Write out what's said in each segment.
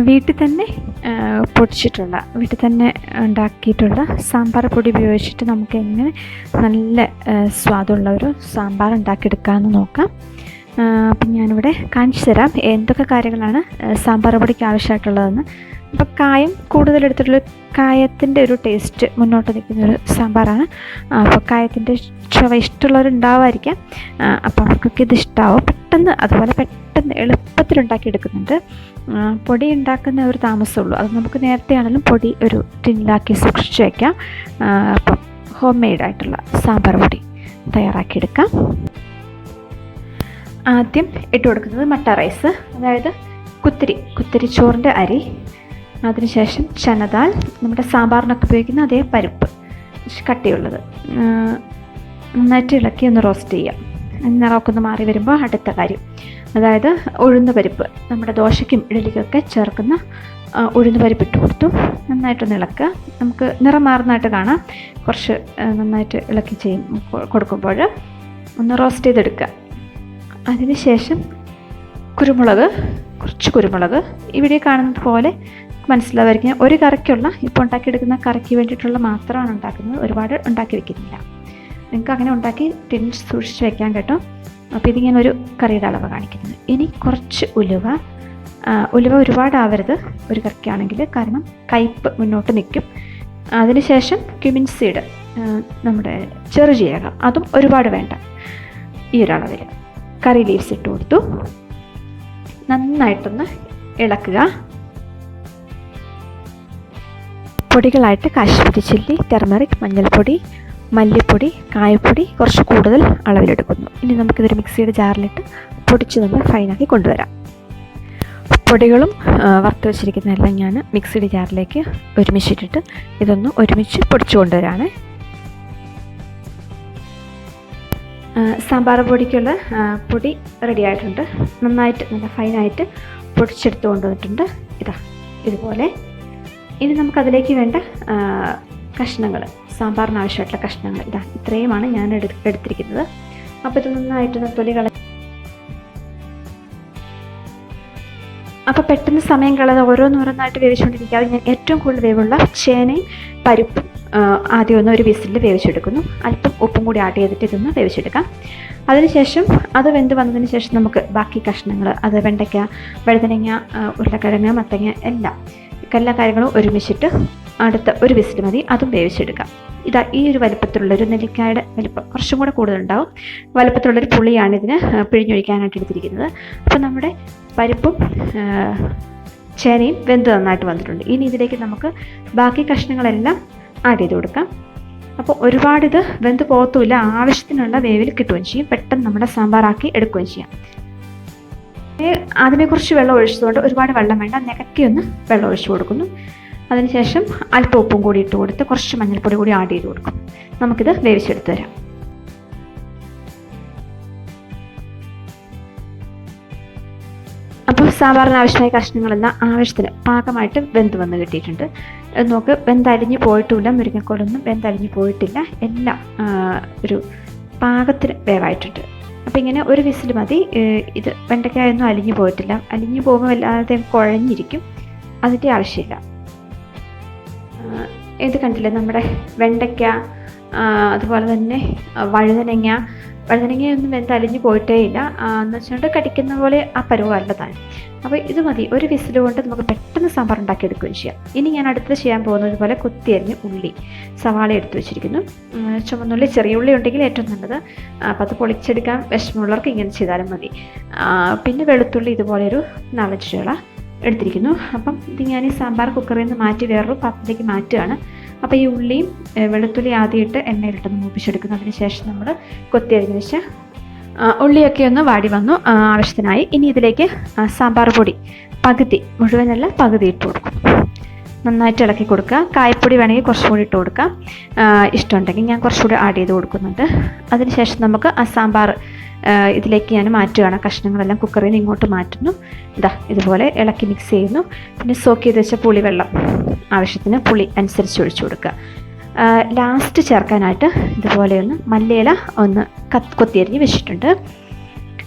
വീട്ടിൽ തന്നെ വീട്ടിൽ തന്നെ ഉണ്ടാക്കിയിട്ടുള്ള സാമ്പാർ പൊടി ഉപയോഗിച്ചിട്ട് നമുക്ക് എങ്ങനെ നല്ല സ്വാദുള്ള ഒരു സാമ്പാർ ഉണ്ടാക്കിയെടുക്കാമെന്ന് നോക്കാം. അപ്പം ഞാനിവിടെ കാണിച്ചു തരാം എന്തൊക്കെ കാര്യങ്ങളാണ് സാമ്പാർ പൊടിക്ക് ആവശ്യമായിട്ടുള്ളതെന്ന്. അപ്പോൾ കായം കൂടുതലെടുത്തിട്ടുള്ള കായത്തിൻ്റെ ഒരു ടേസ്റ്റ് മുന്നോട്ട് നിൽക്കുന്നൊരു സാമ്പാറാണ്. അപ്പോൾ കായത്തിൻ്റെ ചുവ ഇഷ്ടമുള്ളവരുണ്ടാവുമായിരിക്കാം. അപ്പോൾ അവർക്കൊക്കെ ഇത് ഇഷ്ടമാവും. അതുപോലെ പെട്ടെന്ന് എളുപ്പത്തിലുണ്ടാക്കിയെടുക്കുന്നുണ്ട്. പൊടി ഉണ്ടാക്കുന്ന ഒരു താമസമുള്ളൂ. അത് നമുക്ക് നേരത്തെ ആണെങ്കിലും പൊടി ഒരു ടിന്നിലാക്കി സൂക്ഷിച്ച് വയ്ക്കാം. അപ്പം ഹോം മെയ്ഡായിട്ടുള്ള സാമ്പാർ പൊടി തയ്യാറാക്കിയെടുക്കാം. ആദ്യം ഇട്ട് കൊടുക്കുന്നത് മട്ട റൈസ്, അതായത് കുത്തിരി ചോറിൻ്റെ അരി. അതിനുശേഷം ചനദാൽ, നമ്മുടെ സാമ്പാറിനൊക്കെ ഉപയോഗിക്കുന്ന അതേ പരിപ്പ്, കട്ടിയുള്ളത്. നന്നായിട്ട് ഇളക്കി ഒന്ന് റോസ്റ്റ് ചെയ്യാം. നിറമൊക്കെ ഒന്ന് മാറി വരുമ്പോൾ അടുത്ത കാര്യം, അതായത് ഉഴുന്ന് പരിപ്പ്, നമ്മുടെ ദോശയ്ക്കും ഇഡലിക്കൊക്കെ ചേർക്കുന്ന ഉഴുന്ന് പരിപ്പ് ഇട്ട് കൊടുത്തു. നന്നായിട്ടൊന്ന് ഇളക്കുക. നമുക്ക് നിറം മാറുന്നതായിട്ട് കാണാം. കുറച്ച് നന്നായിട്ട് ഇളക്കി കൊടുക്കുമ്പോൾ ഒന്ന് റോസ്റ്റ് ചെയ്തെടുക്കുക. അതിനുശേഷം കുറച്ച് കുരുമുളക് ഇവിടെ കാണുന്നത് പോലെ മനസ്സിലാവായിരിക്കും. ഒരു കറിക്കുള്ള ഇപ്പോൾ ഉണ്ടാക്കിയെടുക്കുന്ന കറിക്ക് വേണ്ടിയിട്ടുള്ള മാത്രമാണ് ഉണ്ടാക്കുന്നത്, ഒരുപാട് ഉണ്ടാക്കി വെക്കുന്നില്ല. നിങ്ങൾക്ക് അങ്ങനെ ഉണ്ടാക്കി ടിന്നിൽ സൂക്ഷിച്ച് വെക്കാൻ കേട്ടോ. അപ്പോൾ ഇത് ഞാൻ ഒരു കറിയുടെ അളവ് കാണിക്കുന്നത്. ഇനി കുറച്ച് ഉലുവ ഒരുപാടാവരുത് ഒരു കറിക്കാണെങ്കിൽ, കാരണം കയ്പ്പ് മുന്നോട്ട് നിൽക്കും. അതിനുശേഷം ക്യുമിൻ സീഡ്, നമ്മുടെ ചെറുജീരകം, അതും ഒരുപാട് വേണ്ട. ഈ ഒരളവിൽ കറി ലീവ്സ് ഇട്ട് കൊടുത്തു. നന്നായിട്ടൊന്ന് ഇളക്കുക. പൊടികളായിട്ട് കാശ്മീരി ചില്ലി, ടെർമറിക്, മഞ്ഞൾപ്പൊടി, മല്ലിപ്പൊടി, കായപ്പൊടി കുറച്ച് കൂടുതൽ അളവിലെടുക്കുന്നു. ഇനി നമുക്കിതൊരു മിക്സിയുടെ ജാറിലിട്ട് പൊടിച്ച് നമ്മൾ ഫൈനാക്കി കൊണ്ടുവരാം. പൊടികളും വറുത്ത് വെച്ചിരിക്കുന്നതെല്ലാം ഞാൻ മിക്സിയുടെ ജാറിലേക്ക് ഒരുമിച്ചിട്ടിട്ട് ഇതൊന്ന് ഒരുമിച്ച് പൊടിച്ചു കൊണ്ടുവരാണ്. സാമ്പാർ പൊടിക്കുള്ള പൊടി റെഡി ആയിട്ടുണ്ട്. നന്നായിട്ട് നല്ല ഫൈനായിട്ട് പൊടിച്ചെടുത്ത് കൊണ്ടുവന്നിട്ടുണ്ട്. ഇതുപോലെ. ഇനി നമുക്കതിലേക്ക് വേണ്ട കഷ്ണങ്ങൾ, സാമ്പാറിന് ആവശ്യമായിട്ടുള്ള കഷ്ണങ്ങൾ ഇത്രയുമാണ് ഞാൻ എടുത്തിരിക്കുന്നത്. അപ്പോൾ ഇത് നന്നായിട്ട് തൊലി അപ്പോൾ പെട്ടെന്ന് സമയം കളയാതെ ഓരോന്നോരോന്നായിട്ട് വേവിച്ചുകൊണ്ടിരിക്കാതെ ഞാൻ ഏറ്റവും കൂടുതൽ വേവുള്ള ചേനയും പരിപ്പും ആദ്യം ഒന്ന് ഒരു വിസിലിൽ വേവിച്ചെടുക്കുന്നു. അല്പം ഉപ്പും കൂടി ആഡ് ചെയ്തിട്ട് ഇതൊന്ന് വേവിച്ചെടുക്കാം. അതിനുശേഷം അത് വെന്ത് വന്നതിന് ശേഷം നമുക്ക് ബാക്കി കഷ്ണങ്ങൾ, അത് വെണ്ടയ്ക്ക, വഴുതനങ്ങ, ഉരുളക്കിഴങ്ങ്, മത്തങ്ങ, എല്ലാ കാര്യങ്ങളും ഒരുമിച്ചിട്ട് അടുത്ത ഒരു വിസിൽ മതി, അതും വേവിച്ചെടുക്കാം. ഈ ഒരു വലുപ്പത്തിലുള്ളൊരു നെല്ലിക്കായുടെ വലുപ്പം, കുറച്ചും കൂടെ കൂടുതലുണ്ടാവും വലുപ്പത്തിലുള്ളൊരു പുളിയാണ് ഇതിന് പിഴിഞ്ഞൊഴിക്കാനായിട്ട് എടുത്തിരിക്കുന്നത്. അപ്പോൾ നമ്മുടെ പരിപ്പും ചേനയും വെന്ത് നന്നായിട്ട് വന്നിട്ടുണ്ട്. ഇനി ഇതിലേക്ക് നമുക്ക് ബാക്കി കഷ്ണങ്ങളെല്ലാം ആഡ് ചെയ്ത് കൊടുക്കാം. അപ്പോൾ ഒരുപാടിത് വെന്ത് പോകത്തുമില്ല, ആവശ്യത്തിനുള്ള വേവിൽ കിട്ടുകയും ചെയ്യും. പെട്ടെന്ന് നമ്മുടെ സാമ്പാറാക്കി എടുക്കുകയും ചെയ്യാം. അതിനെക്കുറിച്ച് വെള്ളം ഒഴിച്ചതുകൊണ്ട് ഒരുപാട് വെള്ളം വേണ്ട, നികക്കിയൊന്ന് വെള്ളം ഒഴിച്ചു കൊടുക്കുന്നു. അതിനുശേഷം അല്പം ഉപ്പും കൂടി ഇട്ട് കൊടുത്ത് കുറച്ച് മഞ്ഞൾപ്പൊടി കൂടി ആഡ് ചെയ്ത് കൊടുക്കും. നമുക്കിത് വേവിച്ചെടുത്ത് തരാം. അപ്പോൾ സാമ്പാറിന് ആവശ്യമായ കഷ്ണങ്ങളെല്ലാം ആവശ്യത്തിന് പാകമായിട്ട് വെന്ത് വന്ന് കിട്ടിയിട്ടുണ്ട്. നോക്ക്, വെന്തലിഞ്ഞ് പോയിട്ടുമില്ല, മുരിങ്ങക്കോലൊന്നും വെന്തലിഞ്ഞ് പോയിട്ടില്ല, എല്ലാം ഒരു പാകത്തിന് വേവായിട്ടുണ്ട്. അപ്പോൾ ഇങ്ങനെ ഒരു വിസിൽ മതി. ഇത് വെണ്ടയ്ക്കായൊന്നും അലിഞ്ഞു പോയിട്ടില്ല, അലിഞ്ഞു പോകുമ്പോൾ വല്ലാതെ കുഴഞ്ഞിരിക്കും, അതിൻ്റെ ആവശ്യമില്ല. ഇത് കണ്ടില്ലേ, നമ്മുടെ വെണ്ടയ്ക്ക, അതുപോലെ തന്നെ വഴുതനങ്ങയൊന്നും വെന്തലിഞ്ഞു പോയിട്ടേ ഇല്ല. എന്ന് വെച്ചുകൊണ്ട് കടിക്കുന്ന പോലെ ആ പരുവല്ല താൻ. അപ്പോൾ ഇത് മതി, ഒരു വിസിൽ കൊണ്ട് നമുക്ക് പെട്ടെന്ന് സാമ്പാർ ഉണ്ടാക്കിയെടുക്കുകയും ചെയ്യാം. ഇനി ഞാൻ അടുത്തത് ചെയ്യാൻ പോകുന്നത് പോലെ കുത്തിയരിഞ്ഞ് ഉള്ളി, സവാള എടുത്ത് വെച്ചിരിക്കുന്നു. ചുമന്നുള്ളി, ചെറിയ ഉള്ളി ഉണ്ടെങ്കിൽ ഏറ്റവും നല്ലത്. അപ്പോൾ അത് പൊളിച്ചെടുക്കാൻ വിഷമമുള്ളവർക്ക് ഇങ്ങനെ ചെയ്താലും മതി. പിന്നെ വെളുത്തുള്ളി ഇതുപോലെ ഒരു 4 ചുള എടുത്തിരിക്കുന്നു. അപ്പം ഇത് ഞാൻ ഈ സാമ്പാർ കുക്കറിൽ നിന്ന് മാറ്റി വേറൊരു പാത്രത്തിലേക്ക് മാറ്റുകയാണ്. അപ്പോൾ ഈ ഉള്ളിയും വെളുത്തുള്ളി ആദ്യമായിട്ട് എണ്ണയിലിട്ടൊന്ന് മൂപ്പിച്ചെടുക്കുന്നു. അതിന് ശേഷം നമ്മൾ കൊത്തിയരിഞ്ഞ് വെച്ച ഉള്ളിയൊക്കെ ഒന്ന് വാടി വന്നു ആവശ്യത്തിനായി. ഇനി ഇതിലേക്ക് സാമ്പാർ പൊടി മുഴുവനല്ല പകുതി ഇട്ട് കൊടുക്കും. നന്നായിട്ട് ഇളക്കി കൊടുക്കുക. കായപ്പൊടി വേണമെങ്കിൽ കുറച്ചുകൂടി ഇട്ട് കൊടുക്കാം, ഇഷ്ടമുണ്ടെങ്കിൽ ഞാൻ കുറച്ചുകൂടി ആഡ് ചെയ്ത് കൊടുക്കുന്നുണ്ട്. അതിനുശേഷം നമുക്ക് ആ സാമ്പാർ ഇതിലേക്ക് ഞാൻ മാറ്റുകയാണ്. കഷ്ണങ്ങളെല്ലാം കുക്കറിൽ നിന്ന് ഇങ്ങോട്ട് മാറ്റുന്നു. ഇതുപോലെ ഇളക്കി മിക്സ് ചെയ്യുന്നു. പിന്നെ സോക്ക് ചെയ്ത് വെച്ച പുളിവെള്ളം ആവശ്യത്തിന് പുളി അനുസരിച്ച് ഒഴിച്ചു കൊടുക്കുക. ലാസ്റ്റ് ചേർക്കാനായിട്ട് ഇതുപോലെ ഒന്ന് മല്ലിയില ഒന്ന് കൊത്തിയരിഞ്ഞ് വെച്ചിട്ടുണ്ട്,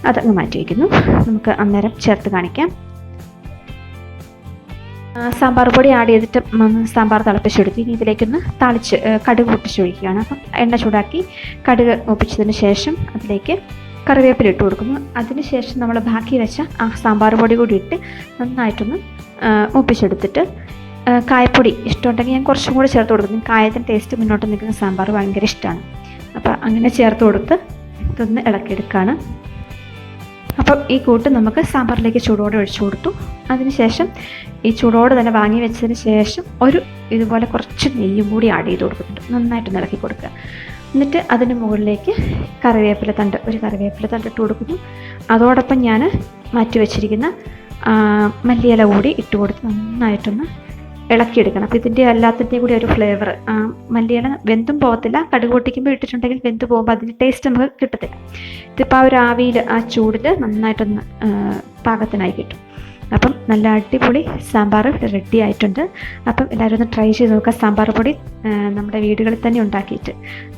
അതങ്ങ് മാറ്റി വയ്ക്കുന്നു. നമുക്ക് അന്നേരം ചേർത്ത് കാണിക്കാം. സാമ്പാർ പൊടി ആഡ് ചെയ്തിട്ട് സാമ്പാർ തിളപ്പിച്ചെടുത്ത് ഇനി ഇതിലേക്കൊന്ന് താളിച്ച് കടുക് പൊട്ടിച്ചൊഴിക്കുകയാണ്. അപ്പം എണ്ണ ചൂടാക്കി കടുക് ഒപ്പിച്ചതിന് ശേഷം അതിലേക്ക് കറിവേപ്പില ഇട്ട് കൊടുക്കുന്നു. അതിന് ശേഷം നമ്മൾ ബാക്കി വെച്ച ആ സാമ്പാർ പൊടി കൂടി ഇട്ട് നന്നായിട്ടൊന്ന് ഒപ്പിച്ചെടുത്തിട്ട് കായപ്പൊടി ഇഷ്ടമുണ്ടെങ്കിൽ ഞാൻ കുറച്ചും കൂടി ചേർത്ത് കൊടുക്കുന്നു. കായത്തിൻ്റെ ടേസ്റ്റ് മുന്നോട്ട് നിൽക്കുന്ന സാമ്പാർ ഭയങ്കര ഇഷ്ടമാണ്. അപ്പോൾ അങ്ങനെ ചേർത്ത് കൊടുത്ത് ഇതൊന്ന് ഇളക്കിയെടുക്കുകയാണ്. അപ്പം ഈ കൂട്ട് നമുക്ക് സാമ്പാറിലേക്ക് ചൂടോടെ ഒഴിച്ചു കൊടുത്തു. അതിനുശേഷം ഈ ചൂടോടെ തന്നെ വാങ്ങി വെച്ചതിന് ശേഷം ഇതുപോലെ കുറച്ച് നെയ്യും കൂടി ആഡ് ചെയ്ത് കൊടുക്കുന്നുണ്ട്. നന്നായിട്ട് ഇളക്കി കൊടുക്കുക. എന്നിട്ട് അതിന് മുകളിലേക്ക് കറിവേപ്പില തണ്ട് ഇട്ട് കൊടുക്കുന്നു. അതോടൊപ്പം ഞാൻ മാറ്റി വെച്ചിരിക്കുന്ന മല്ലിയില കൂടി ഇട്ട് കൊടുത്ത് നന്നായിട്ടൊന്ന് ഇളക്കിയെടുക്കണം. അപ്പോൾ ഇതിൻ്റെ എല്ലാത്തിൻ്റെയും കൂടി ഒരു ഫ്ലേവർ മല്ലിയില വെന്തും പോകത്തില്ല. കടുക് പൊട്ടിക്കുമ്പോൾ ഇട്ടിട്ടുണ്ടെങ്കിൽ വെന്ത് പോകുമ്പോൾ അതിൻ്റെ ടേസ്റ്റ് നമുക്ക് കിട്ടത്തില്ല. ഇതിപ്പോൾ ആ ഒരു ആവിയിൽ ആ ചൂടിൽ നന്നായിട്ടൊന്ന് പാകത്തിനായി കിട്ടും. അപ്പം നല്ല അടിപൊളി സാമ്പാർ റെഡി ആയിട്ടുണ്ട്. അപ്പം എല്ലാവരും ഒന്ന് ട്രൈ ചെയ്ത് നോക്കുക. സാമ്പാർ പൊടി നമ്മുടെ വീടുകളിൽ തന്നെ ഉണ്ടാക്കിയിട്ട്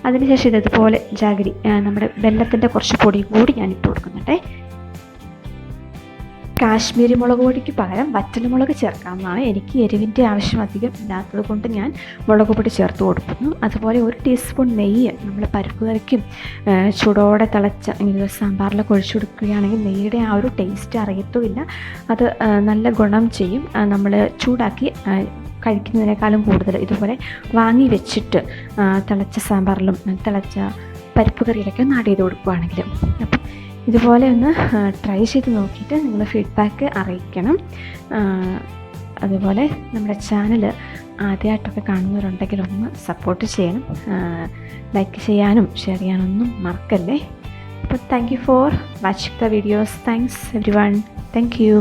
അതിനുശേഷം ഇതുപോലെ ജാഗരി നമ്മുടെ വെല്ലത്തിൻ്റെ കുറച്ച് പൊടി കൂടി ഞാൻ ഇട്ട് കൊടുക്കുന്നുണ്ടേ. കാശ്മീരി മുളക് പൊടിക്ക് പകരം വറ്റൽമുളക് ചേർക്കാവുന്നതാണ്. എനിക്ക് എരിവിൻ്റെ ആവശ്യം അധികം ഇല്ലാത്തത് കൊണ്ട് ഞാൻ മുളക് പൊടി ചേർത്ത് കൊടുക്കുന്നു. അതുപോലെ 1 ടീസ്പൂൺ നെയ്യ് നമ്മൾ പരിപ്പ് കറിക്കും ചൂടോടെ തിളച്ച ഇങ്ങനെ സാമ്പാറിലൊക്കെ ഒഴിച്ചു കൊടുക്കുകയാണെങ്കിൽ നെയ്യുടെ ആ ഒരു ടേസ്റ്റ് അറിയത്തുമില്ല. അത് നല്ല ഗുണം ചെയ്യും. നമ്മൾ ചൂടാക്കി കഴിക്കുന്നതിനേക്കാളും കൂടുതൽ ഇതുപോലെ വാങ്ങി വെച്ചിട്ട് തിളച്ച സാമ്പാറിലും തിളച്ച പരിപ്പ് കറിയിലൊക്കെ ഒന്ന് ആഡ് ചെയ്ത് കൊടുക്കുകയാണെങ്കിലും. അപ്പം ഇതുപോലെ ഒന്ന് ട്രൈ ചെയ്ത് നോക്കിയിട്ട് നിങ്ങൾ ഫീഡ്ബാക്ക് അറിയിക്കണം. അതുപോലെ നമ്മുടെ ചാനൽ ആദ്യമായിട്ടൊക്കെ കാണുന്നവരുണ്ടെങ്കിൽ ഒന്ന് സപ്പോർട്ട് ചെയ്യണം. ലൈക്ക് ചെയ്യാനും ഷെയർ ചെയ്യാനൊന്നും മറക്കല്ലേ. അപ്പോൾ thank you for watching the videos. Thanks every one. Thank you.